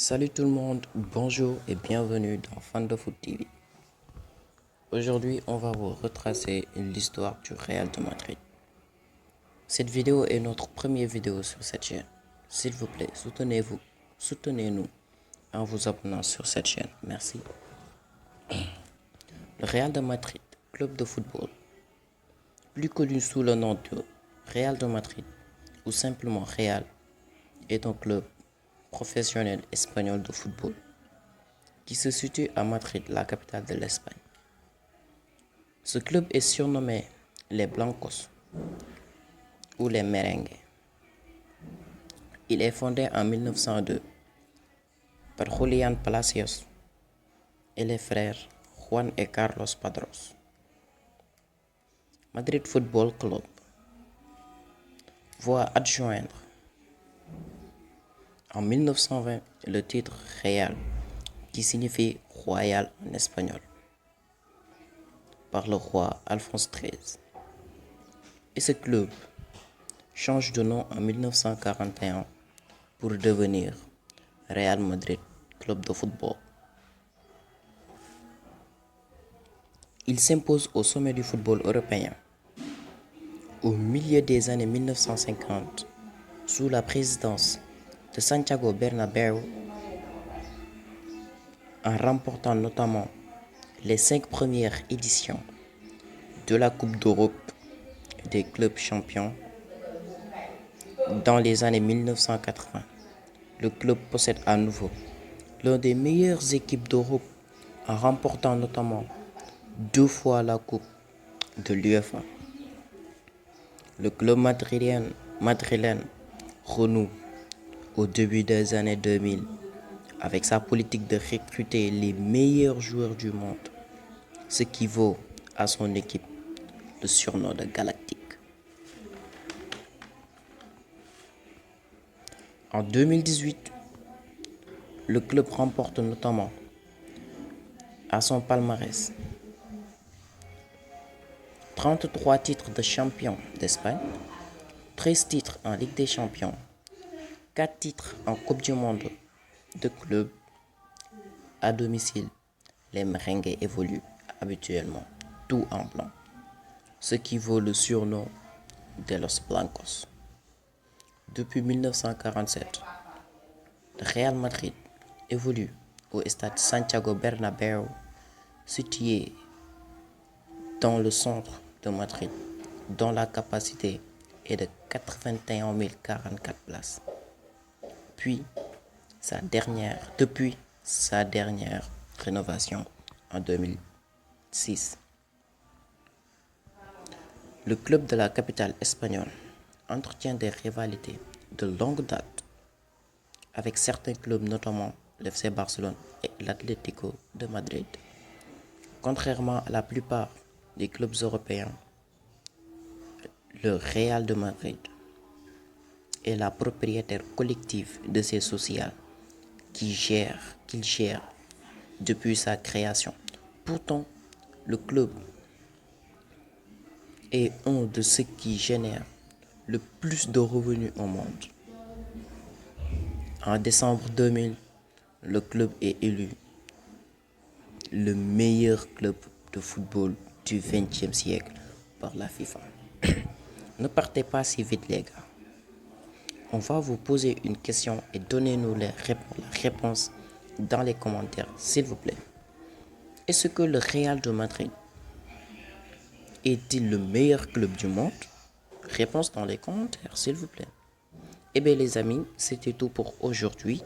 Salut tout le monde, bonjour et bienvenue dans Fan de Foot TV. Aujourd'hui, on va vous retracer l'histoire du Real de Madrid. Cette vidéo est notre première vidéo sur cette chaîne. S'il vous plaît, soutenez-nous en vous abonnant sur cette chaîne. Merci. Le Real de Madrid, club de football, plus connu sous le nom de Real de Madrid ou simplement Real, est un club professionnel espagnol de football qui se situe à Madrid, la capitale de l'Espagne. Ce club est surnommé les Blancos ou les Merengues. Il est fondé en 1902 par Julián Palacios et les frères Juan et Carlos Padros. Madrid Football Club voit adjoindre en 1920 le titre Real, qui signifie royal en espagnol, par le roi Alphonse XIII. Et ce club change de nom en 1941 pour devenir Real Madrid Club de football. Il s'impose au sommet du football européen au milieu des années 1950 sous la présidence de Santiago Bernabéu, en remportant notamment les 5 premières éditions de la Coupe d'Europe des clubs champions. Dans les années 1980, le club possède à nouveau l'une des meilleures équipes d'Europe en remportant notamment 2 fois la Coupe de l'UEFA. Le club madrilène renoue au début des années 2000 avec sa politique de recruter les meilleurs joueurs du monde, ce qui vaut à son équipe le surnom de Galactique. En 2018, le club remporte notamment à son palmarès 33 titres de champion d'Espagne, 13 titres en Ligue des Champions, 4 titres en Coupe du Monde de clubs. À domicile, les Merengues évoluent habituellement tout en blanc, ce qui vaut le surnom de Los Blancos. Depuis 1947, le Real Madrid évolue au stade Santiago Bernabéu, situé dans le centre de Madrid, dont la capacité est de 81 044 places. Depuis sa dernière rénovation en 2006. Le club de la capitale espagnole entretient des rivalités de longue date avec certains clubs, notamment l'FC Barcelone et l'Atlético de Madrid. Contrairement à la plupart des clubs européens, le Real de Madrid est la propriétaire collective de ses sociales qu'il gère depuis sa création. Pourtant, le club est un de ceux qui génèrent le plus de revenus au monde. En décembre 2000, le club est élu le meilleur club de football du XXe siècle par la FIFA. Ne partez pas si vite les gars. On va vous poser une question et donnez-nous la réponse dans les commentaires, s'il vous plaît. Est-ce que le Real de Madrid est-il le meilleur club du monde? Réponse dans les commentaires, s'il vous plaît. Eh bien les amis, c'était tout pour aujourd'hui.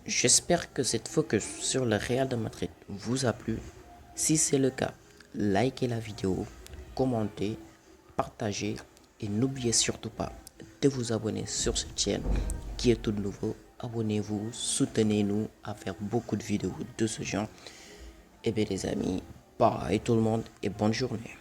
J'espère que cette focus sur le Real de Madrid vous a plu. Si c'est le cas, likez la vidéo, commentez, partagez et n'oubliez surtout pas de vous abonner sur cette chaîne qui est tout nouveau. Abonnez-vous, soutenez-nous à faire beaucoup de vidéos de ce genre. Et bien les amis, bye tout le monde et bonne journée.